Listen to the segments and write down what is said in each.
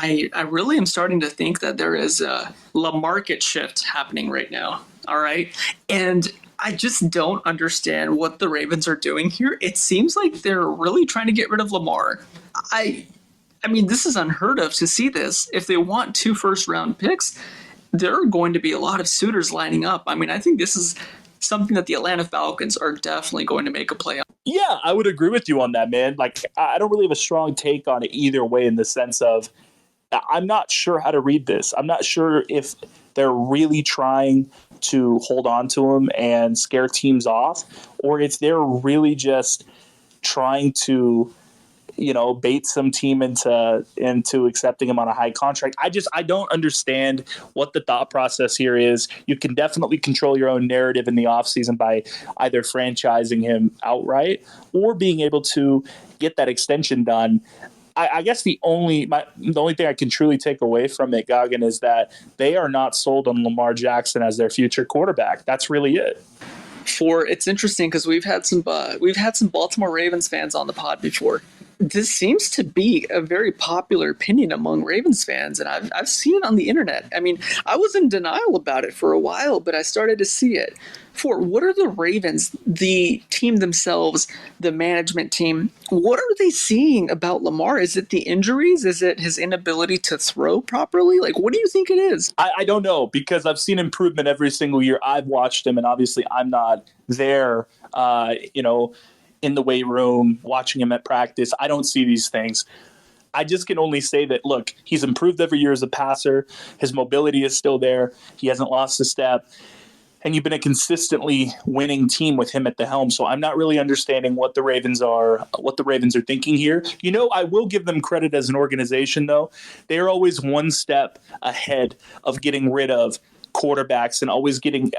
I really am starting to think that there is a market shift happening right now. All right. And I just don't understand what the Ravens are doing here. It seems like they're really trying to get rid of Lamar. I I mean, this is unheard of to see this. If they want 2 first round picks, there are going to be a lot of suitors lining up. I mean, I think this is something that the Atlanta Falcons are definitely going to make a play on. Yeah, I would agree with you on that, man. Like, I don't really have a strong take on it either way, in the sense of I'm not sure how to read this. I'm not sure if they're really trying to hold on to him and scare teams off, or if they're really just trying to, bait some team into accepting him on a high contract. I don't understand what the thought process here is. You can definitely control your own narrative in the offseason by either franchising him outright or being able to get that extension done. I guess the only thing I can truly take away from it, Goggin, is that they are not sold on Lamar Jackson as their future quarterback. That's really it. It's interesting because we've had some Baltimore Ravens fans on the pod before. This seems to be a very popular opinion among Ravens fans, and I've seen it on the internet. I mean, I was in denial about it for a while, but I started to see it. What are the Ravens, the team themselves, the management team, what are they seeing about Lamar? Is it the injuries? Is it his inability to throw properly? Like, what do you think it is? I don't know, because I've seen improvement every single year I've watched him, and obviously I'm not there, in the weight room, watching him at practice. I don't see these things. I just can only say that, look, he's improved every year as a passer. His mobility is still there. He hasn't lost a step. And you've been a consistently winning team with him at the helm. So I'm not really understanding what the Ravens are thinking here. I will give them credit as an organization, though. They are always one step ahead of getting rid of quarterbacks and always getting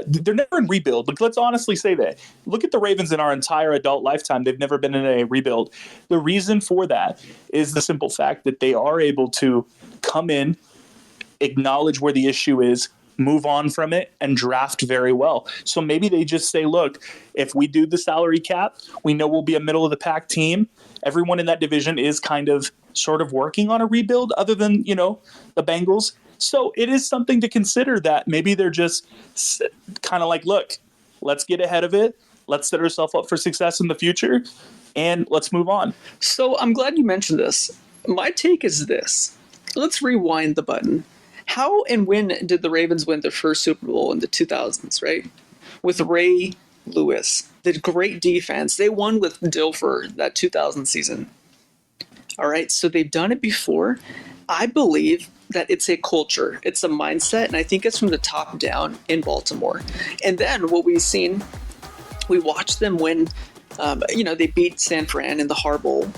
they're never in rebuild. Let's honestly say that. Look at the Ravens in our entire adult lifetime. They've never been in a rebuild. The reason for that is the simple fact that they are able to come in, acknowledge where the issue is, move on from it, and draft very well. So maybe they just say, look, if we do the salary cap, we know we'll be a middle of the pack team. Everyone in that division is kind of sort of working on a rebuild other than, the Bengals. So it is something to consider that maybe they're just kind of like, look, let's get ahead of it. Let's set ourselves up for success in the future, and let's move on. So I'm glad you mentioned this. My take is this. Let's rewind the button. How and when did the Ravens win their first Super Bowl in the 2000s, right? With Ray Lewis, the great defense. They won with Dilfer that 2000 season. All right, so they've done it before. I believe that it's a culture, it's a mindset, and I think it's from the top down in Baltimore. And then what we watched them win. They beat San Fran in the Har Bowl.